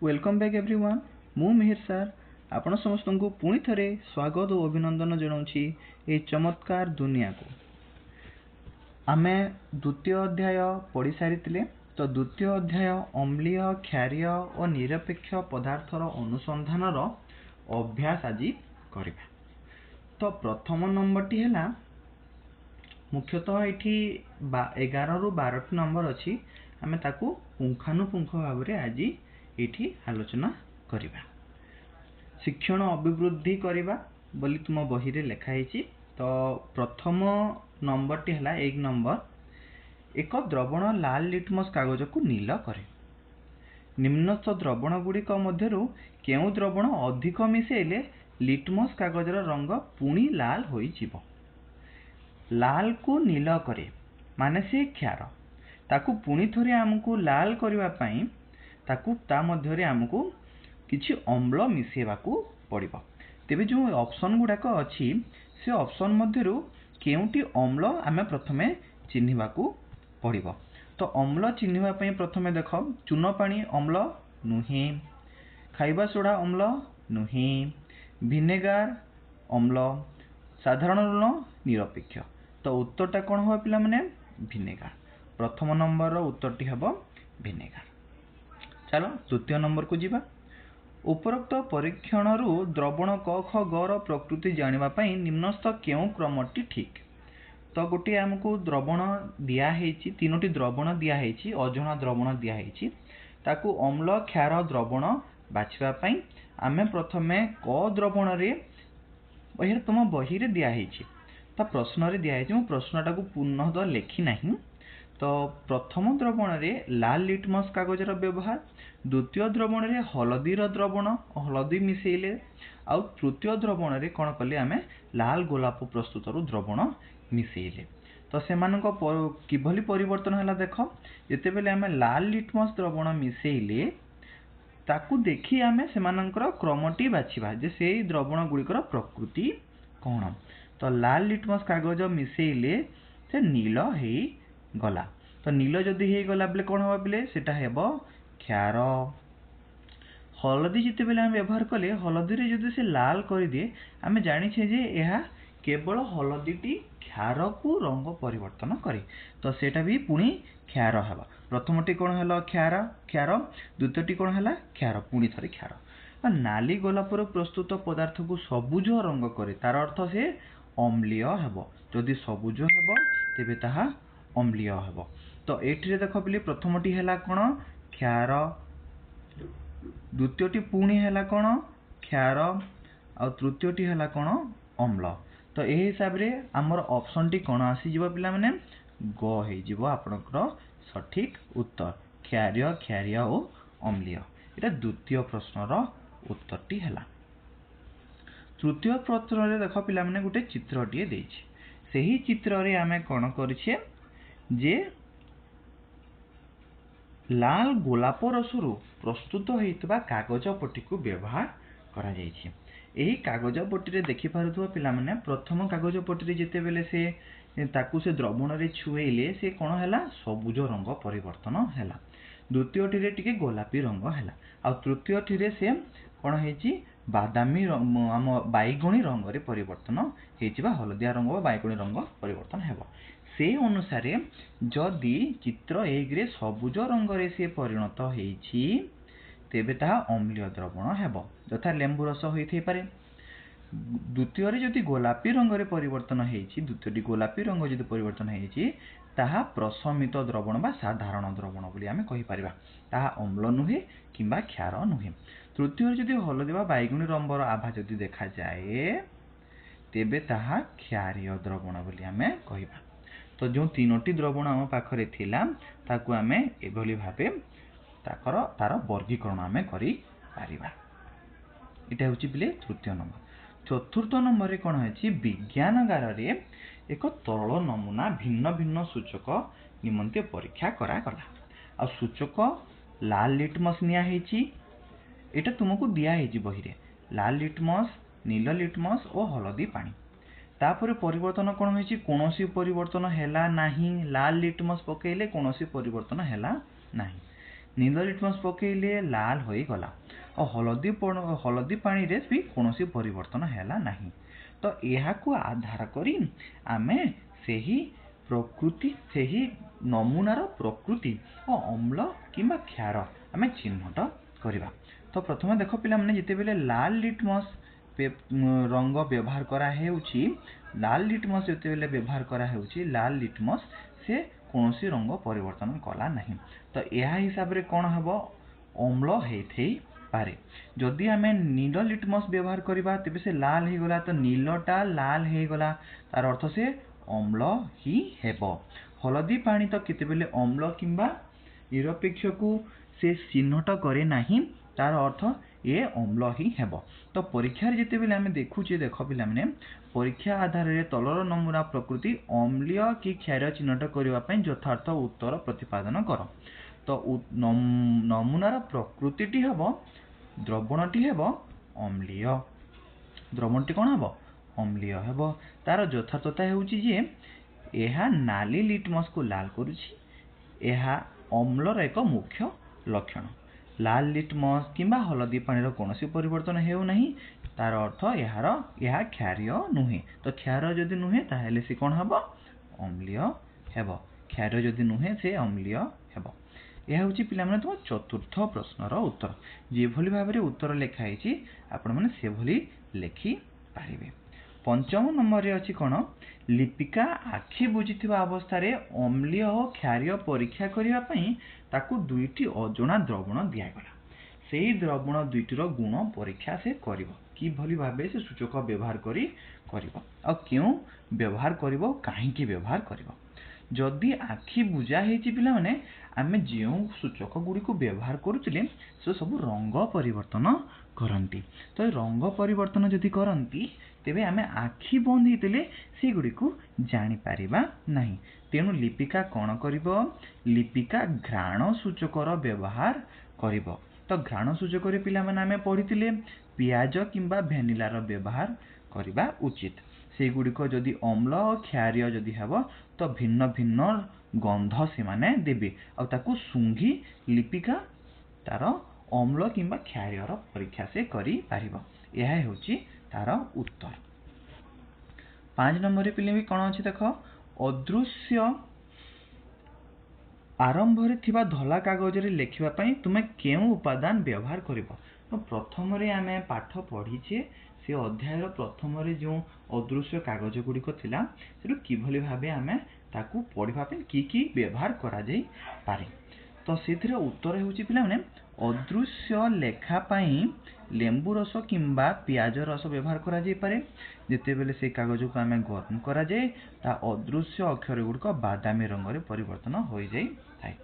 Welcome back everyone मु Mihir sir आपण समस्त को पुणी थे स्वागत और अभिनंदन जनाऊँगी ये चमत्कार दुनिया को। आमे द्वितीय अध्याय पढ़ी सारी तो द्वितीय अध्याय अम्लीय क्षारीय और निरपेक्ष पदार्थर अनुसंधान अभ्यास आज करवा। तो प्रथम नंबर टी है मुख्यतः ये 11 रु 12 नंबर अच्छी आमे ताकू पुंखानुपुंख भाव में आज ये आलोचना करवा। शिक्षण अभिवृद्धि करवा बोली तुम बही रे लिखाई। तो प्रथम नंबर टी है 1 नंबर एक द्रवण लाल लिटमस कागज को नील करे। निम्नस्थ द्रवण गुड़िक मध्यरु केउ द्रवण अधिक मिसेले लिटमस कागजर रंग पुणी लाल होई जीवो। लाल को नील करे माने से क्षार ताकू पुणी थोड़े आमको लाल करने पाई ताकू ता मध्यरे आमको किछि अम्ल मिसेवाकू पड़िबो। तेबे जो ऑप्शन गुड़ाक अच्छी से ऑप्शन मध्यरु केउटी अम्ल आमे प्रथमे चिन्हिबाकू पड़िबो। तो अम्ल चिन्हिबा पई प्रथमे देख चून पानी अम्ल नुहे, खाइबा सोडा अम्ल नुहे, विनेगार अम्ल, साधारण लूण निरपेक्ष। तो उत्तरटा कौन हो पिला माने विनेगार। प्रथम नंबर उत्तरटी हम विनेगार। चलो द्वितीय नंबर को जीवा। उपरोक्त परीक्षण द्रवण क ख ग प्रकृति जानिबा पई निम्नस्थ केउ क्रमटी ठीक। तो गोटे आमको द्रवण दियाहेछि, तीनोटी द्रवण दियाहेछि, अजणा द्रवण दियाहेछि, ताकू अम्ल क्षार द्रवण बाछिबा पई आमे प्रथमे क द्रवण रे बहिर तुम बही रे दियाहेछि ता प्रश्न रे दियाहेछि। मु प्रश्नटा को पुनः लेखि नाही। तो प्रथम द्रवण रे लाल लिटमस कागजर व्यवहार, द्वितीय द्रवण रे हलदीर द्रवण हलदी मिसेइले, आउ तृतीय द्रवण रे कौन कले आमे लाल गोलाप प्रस्तुतर द्रवण मिसेइले। तो सेमानक किभली परिवर्तन हला देख जेते बेले आमे लाल लिटमस द्रवण मिसेइले ताकू देखि आमे सेमानकर क्रमटी बाछिबा जे सेई द्रवण गुड़िकर प्रकृति कौन। तो लाल लिटमस कागज मिसेइले से नील हे गला। तो नील जदि हे गला बेले कौन हबा बेले सेटा हेबो क्षार। हलदी जिते बेले आम व्यवहार कले हलदी रे जदि से लाल कर दिए आमे जानिछे जे यह केवल हलदीटी क्षार को रंग परिवर्तन करे। तो सेटा भी पुणी क्षार हबा। प्रथमटी कौन हला क्षार क्षार, द्वितीयटी कौन हला क्षार पुणी थरे क्षार। नाली गोलापर प्रस्तुत पदार्थ को सबुज रंग करे तार अर्थ से अम्लीय हेबो। जदि सबुज हेबो तेबे ताहा अम्लीय हेबो। तो एठी देख बोली प्रथमटी हैला कोन क्षार, द्वितीयटी पुणी हैला कोन क्षार, आ तृतीयटी हैला कोन अम्ल। तो ए हिसाब रे हमर ऑप्शन टी कोन आसी जिवो पिला माने ग हे जिवो आपनकर सठिक उत्तर क्षारीय क्षारीय और अम्लीय। एटा द्वितीय प्रश्नर उत्तरटी हैला। तृतीय प्रश्न रे देख पिला माने गुटे चित्रटीए देछि। सेही चित्र रे आमे कोन करिछे जे लाल गोलाप रसरु प्रस्तुत होइतबा कागज पट्टी को व्यवहार करा जाइछि। एही कागज पट्टी रे देखि पारुथबा पिला माने प्रथम कागज पट्टी रे जेते बेले से ताकू से द्रवण रे छुएले से कोन हैला सबुज रंग परिवर्तन हैला, द्वितीयटी रे टिके गोलापी रंग हैला, आ तृतीयटी रे से कोन हेछि बादामी आम बैगणी रंग रे परिवर्तन हेछि बा हलदिया रंग व बैगणी रंग परिवर्तन हेबो। से अनुसार जदि चित्र 1 रे सबुज रंग रे से परिणत हेछि तेबे ताहा अम्लीय द्रवण हेबो यथा लेंबु रस होइथै पारे। द्वितीय रे जदि गोलापी रंग रे परिवर्तन हेछि, द्वितीयटी गोलापी रंग जदि परिवर्तन हेछि ताहा प्रशमित द्रवण बा साधारण द्रवण बोली आमे कहि परिबा, ताहा अम्ल नुहे किंबा क्षार नुहे। तृतीय जदि हलदी बा बैगुणी रंगर आभा जदि देखा जाए तेबे ताहा क्षारीय द्रवण बोली आमे कहिबा। तो जो तीनोटी द्रवण आम पाखरे थिला ताकू आमे एभली भाबे तार वर्गीकरण आमे करि पारिबा। एटा होछि पिले तृतीय नंबर। चतुर्थ नंबर रे कोन होछि विज्ञानगार रे एक तरल नमूना भिन्न भिन्न सूचक निमंते परीक्षा करा गला। आ सूचक लाल लिटमस निया हेछि, एटा तुमको दिया हेछि बही रे लाल लिटमस, नील लिटमस और हलदी पानी। तापर परिवर्तन कोन होछि कोनोसी परिवर्तन हैला नाही, लाल लिटमस पकेइले कोनोसी परिवर्तन हैला नाही। नील लिटमस पकेइले लाल होई गला और हलदी पानी रे भी कोनोसी परिवर्तन हैला नहीं। तो एहाकु आधार करी आमे सेही प्रकृति सेही नमूनार प्रकृति और अम्ल किंबा क्षार आमे चिन्हट करिबा। तो प्रथमे देखो पिला माने जेते बेले लाल लिटमस रंग व्यवहार करा हेउची लाल लिटमस जेते बेले व्यवहार करा हेउची लाल लिटमस से कोनोसी रंग परिवर्तन कला नहीं। तो यह हिसाब रे कोन हबो अम्ल हेथेई पारे। जदि आमे नील लिटमस व्यवहार करिबा तेबे से लाल हे गला तो नीलटा लाल हे गला तार अर्थ से अम्ल ही हेबो। हलदी पानी तो केते बेले अम्ल किंबा निरपेक्ष को से चिन्हट करे नाही तार अर्थ ए अम्ल ही हेबो। तो परीक्षा रे जेते बेले आमे देखुचे देखो पिला माने परीक्षा आधार रे तलर नमूना प्रकृति अम्लीय कि क्षार चिन्हट करिवा पई यथार्थ उत्तर प्रतिपादन करो। तो नमूनार प्रकृतिटी हेबो द्रवणटी हेबो अम्लीय द्रवणटी कोन हेबो अम्लीय हेबो। तार यथार्थता हेउची जे एहा नाली लिटमस को लाल करूची एहा अम्लर एक मुख्य लक्षण। लाल लिटमस किंबा हलदी पानी कोनोसी परिवर्तन हेउ नहीं तार अर्थ एहा क्षारीय नुहे। तो क्षार जदि नुहे ताहेले से कोन हेबो अम्लीय हेबो। क्षार जदि नुहे से अम्लीय हेबो। यह हूँ पिला माने तुम चतुर्थ प्रश्नर उत्तर जे भली भाव में उत्तर लिखाई आपण मैंने से भली लिखि पारिबे। पंचम नंबर रे अछि कोन लिपिका आखि बुझिथिबा अवस्था रे अम्लीय और क्षारीय परीक्षा करिवा पई ताकू दुईटी अजोना द्रवण दिया गला। सेही द्रवण दुईटीर गुण परीक्षा से करिवो कि भली भाबे से सूचक व्यवहार करिवो आ क्यों व्यवहार करिवो काहे कि व्यवहार करिवो। जदि आखि बुझा हेछि पिला माने आमे जेउ सूचक गुडी को व्यवहार करूतिले से सब रंग परिवर्तन करंती। तो रंग परिवर्तन जदि करंती तेबे आमे आखि बंद हेतिले से गुडी को जानि पारिबा नाही। तेनु लिपिका कोन करिवो लिपिका घ्राण सूचकर व्यवहार करिवो। तो घ्राण सूचक रे पिला माने आमे पढितिले पियाज किंबा भेनिलार व्यवहार करिबा उचित। से गुडी को जदि अम्ल और क्षारीय जदि हेबो तो भिन्न भिन्न गंध से माने देबे आ ताकू सुंघी लिपिका तार अम्ल किंबा क्षारीयर परीक्षा से करि पारिबो। यह हेउची तार उत्तर। 5 नंबर रे पिले भी कोन अछि देखो अदृश्य आरंभ रे थिबा धला कागज रे लिखिबा पई तुमे केउ उपादान व्यवहार करिवो। तो प्रथम रे आमे पाठ पढिचे से अध्याय प्रथम रे जो अदृश्य कागज गुडी को थिला सेटु किभली भाबे आमे ताकू पढिबा पई की व्यवहार करा जाई पारे। तो सेथिरे उत्तर हेउची पिला माने अदृश्य लेखा पई लेंबू रस किंबा पियाज रस व्यवहार करा जाई पारे। जेते बेले से कागज को आमे गरम करा जाए ता अदृश्य अक्षर गुडी को बादामी रंग रे परिवर्तन होई जाई थाए।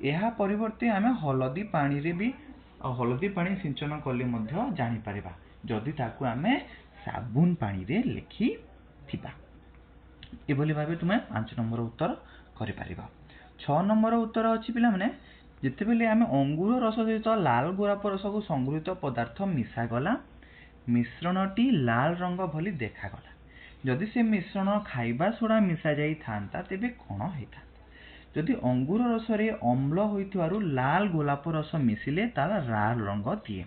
एहा परिवर्ते आमे हलदी पानी रे भी हलदी पानी सिंचन कले मध्य जानि पारिबा जदि ताकू आमे साबुन पानी रे लिखि थिबा। एभली भाबे तुमे 5 नंबर उत्तर करि पारिबा। 6 नंबर उत्तर अछि पिला माने जेते बेले आमे अंगूर रस सहित लाल गोलाप रस को संगृहित पदार्थ मिसा गला मिश्रणटी लाल रंग भली देखा गला। जदि से मिश्रण खाइबा सोडा मिसा जाई थांता तेबे कोन हेता। जदि अंगूर रस रे अम्ल होइतवारु लाल गोलाप रस मिसिले ताला लाल रंग दिए।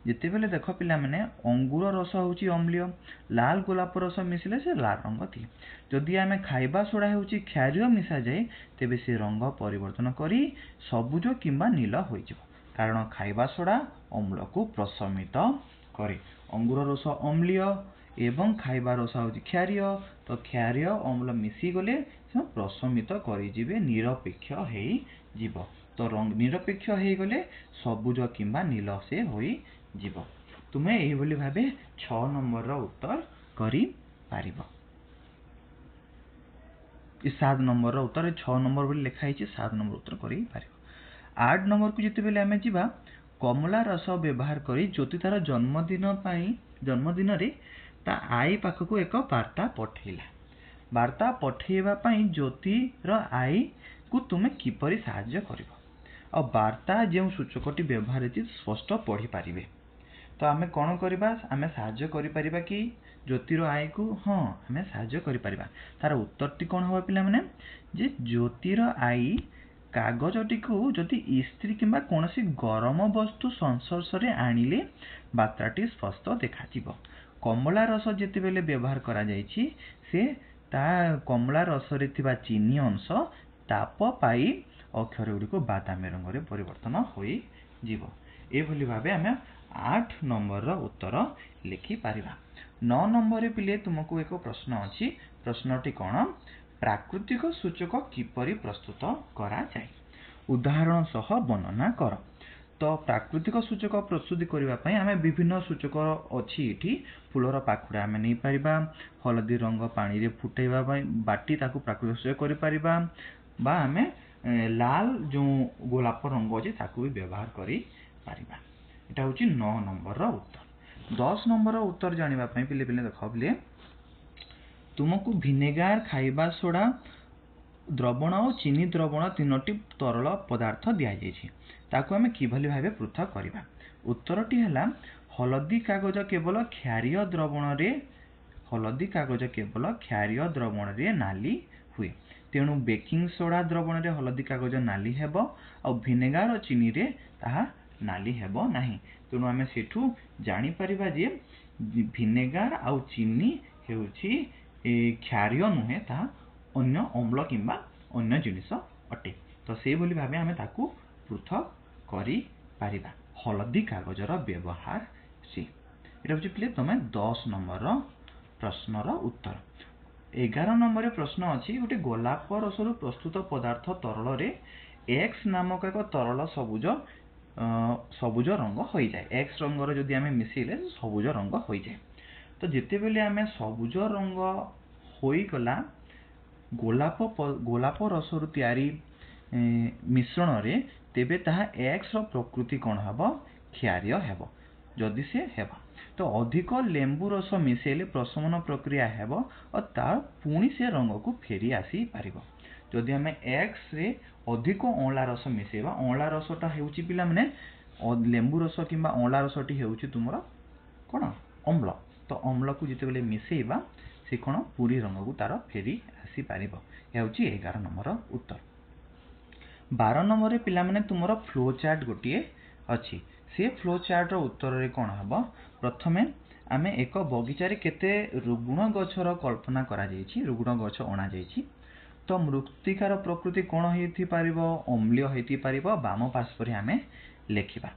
जेते बेले देखो पिला माने अंगूर रस होउची अम्लीय लाल गोलाप रस मिसिले से लाल रंग दिए। जदि आमे खाइबा सोडा होउची क्षारीय मिसा जाए तेबे से रंग परिवर्तन करी सबुज किंबा नील होई जिवो कारण खाइबा सोडा अम्ल को प्रशमित करे। अंगूर रस अम्लीय एवं खाइबा रस होउची क्षारीय तो क्षारीय अम्ल मिसी गले से प्रशमित करी जिवे निरपेक्ष हेई जिवो। तो रंग निरपेक्ष हेई गले सबुज किंबा नील से होई जीव। तुमे एही भली भाबे 6 नंबर रो उत्तर करि पारिबो। 7 नंबर रो उत्तर 6 नंबर बोली लिखा है 7 नंबर उत्तर करि पारिबो। 8 नंबर को जेते बेले आमे जिबा कमला रस व्यवहार करी ज्योति तार जन्मदिन रे ता आई पाखकू एक वार्ता पठेला। वार्ता पठेबा पई ज्योति रो आई को तुमे किपरि सहाय्य करिवो और वार्ता जे सूचकटी व्यवहार अछि स्पष्ट पढि पारिबे। तो आमे कोन करिबा आमे सहाय्य करि परिबा कि ज्योतिर आय को हां आमे सहाय्य करि परिबा। तार उत्तरटी कोन होबा पिला माने जे ज्योतिर आय कागजटी को जदि इस्त्री किंबा कोनोसी गरम वस्तु संस्पर्श आनिले बार्ताटी स्पष्ट देखा। कमला रस जितेबेले व्यवहार करा जायछि से ता कमला रस रे थिबा चीनी अंश ताप पाई अक्षर गुडी को बादामी रंग रे परिवर्तन होई जीवो। ए भली भाबे हमें 8 नंबर रो उत्तर लिखि पारिबा। 9 नंबर रे पिले तुमको एक प्रश्न अछि। प्रश्नटी कोन? प्राकृतिक सूचक किपरि प्रस्तुत करा जाय? उदाहरण सह वर्णना कर। तो प्राकृतिक सूचक प्रस्तुति करबा पई हमें विभिन्न सूचक अछि। इठी फूलर पाखुडा हमें नै परिबा, हलदी रंग पानी रे फुटैबा पई बाटी ताकू प्राकृतिक सूचक करि परिबा, बा हमें लाल जो गोलाप रंग अछि ताकू भी व्यवहार करि परिबा। एटा होची 9 नंबर रो उत्तर। 10 नंबर रो उत्तर जानिबा पई पिले पिले देखो पिले तुमको विनेगार, खाइबा सोडा द्रवण और चीनी द्रवण तीनोटी तरल पदार्थ दिया जायछि। ताकू हमें किभली भाबे पृथक करिबा। उत्तरटी हला हलदी कागज केवल क्षारीय द्रवण रे नाली हुए। तेणु बेकिंग सोडा द्रवण रे हलदी कागज नाली हेबो और विनेगार और चीनी रे ताहा नाली हेबो नाही। तेणु हमें सेठू जानि परिबा जे विनेगार और चीनी हेउछि क्षारीय नुहे, ताहा अन्य अम्ल किंबा अन्य जिनिस अटे। तो से भली भाबे हमें ताकू पृथक करि पारिबा। हलदी कागज रो व्यवहार से एटा होछि प्ले तमे 10 नंबर रो प्रश्न रो उत्तर। 11 नंबर रे प्रश्न अछि गोटे गोलाप रसरु प्रस्तुत पदार्थ तरल रे एक्स नामक एक तरल सबुज रंग होई जाय। एक्स रंग रो जदि हमें मिसेले सबुज रंग होई जाय। तो जेते बेले हमें सबुज रंग होई गला गोलाप रसरु तयारी मिश्रण रे, तेबे ताहा एक्स रो प्रकृति कोन हबो? क्षारीय हेबो। जदि से हेबो तो अधिक लेंबू रस मिसेले प्रशमन प्रक्रिया हेबो और तार पुणी से रंग को फेरी आसी पारिबो। जदि हमें एक्स रे अधिक अँला रस मिसेबा, अँला रसटा हेउची पिला माने लेंबू रस किंबा अँला रसटी हेउची तुमरो कोन? अम्ल। तो अम्ल को जिते बेले मिसेबा से कोन पूरी रंग को तार फेरी आसी पारिबो। ए हेउची 11 नंबर उत्तर। 12 नंबर रे पिला माने तुमरो फ्लो चार्ट गोटिए अछि। से फ्लो चार्ट रो उत्तर रे कोन हबो? प्रथमे आमे एक बगीचा रे केते रुग्ण गछर कल्पना करा जायछि, रुग्ण गछ अणा जायछि। तो मृत्तिकार प्रकृति कोन हेथि पारिबो? अम्लीय हेथि पारिबो। बाम पार्श्व रे आमे लेखिबा,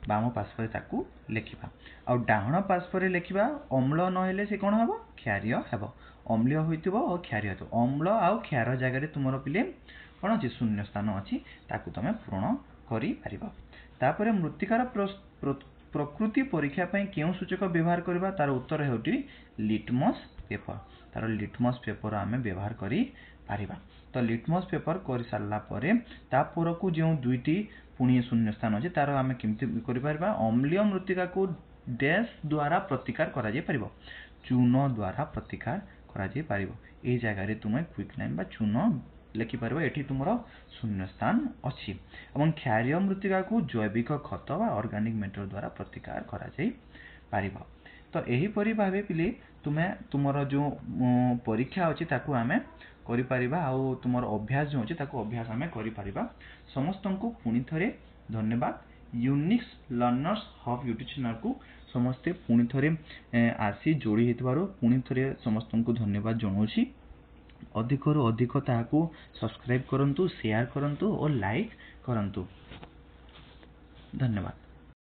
बाम पार्श्व रे ताकू लेखिबा। आ डाहण पार्श्व रे लेखिबा अम्ल न हेले से कोन हबो? क्षारीय हेबो। अम्लीय होइतिबो और क्षारीय हेतु अम्ल आ क्षार जगह रे तुमरो पिले कोन अछि? शून्य स्थान अछि, ताकू तमे पूर्ण करि पारिबो। तापरे मृत्तिकार प्रकृति परीक्षा पई केउ सूचक व्यवहार करबा? तार उत्तर हेउटी लिटमस पेपर। तार लिटमस पेपर आमे व्यवहार करि पारिबा। तो लिटमस पेपर करि सारला परे तापर को जेउ दुईटी पुणी शून्य स्थान अछि तार आमे केमति करि पारिबा? अम्लीय मृत्तिका को डैश द्वारा प्रतिकार करा जाय पारिबो, चून द्वारा प्रतिकार करा जाय पारिबो। ए जगह रे तुमे क्विक लाइन बा चून लेखि पारिबो। एठी तुमरो शून्य स्थान अछि। एवं क्षारीय मृत्तिका को जैविक खत बा ऑर्गेनिक मेटर द्वारा प्रतिकार करा जाय पारिबो। तो एही परि भाबे पिले तुमे तुमरो जो परीक्षा अछि ताकू आमे करि पारिबा। आ तुमरो अभ्यास जो अछि ताकू अभ्यास आमे करि पारिबा। समस्तंकु पुनि थरे धन्यवाद। Unix learners hub YouTube channel को समस्ते पुनि थरे आसी जोड़ी हेतबारो पुनि थरे समस्तंकु धन्यवाद जणाउछि। अधिकरु अधिक ताकू सब्सक्राइब करंतु, शेयर करंतु और लाइक करंतु। धन्यवाद।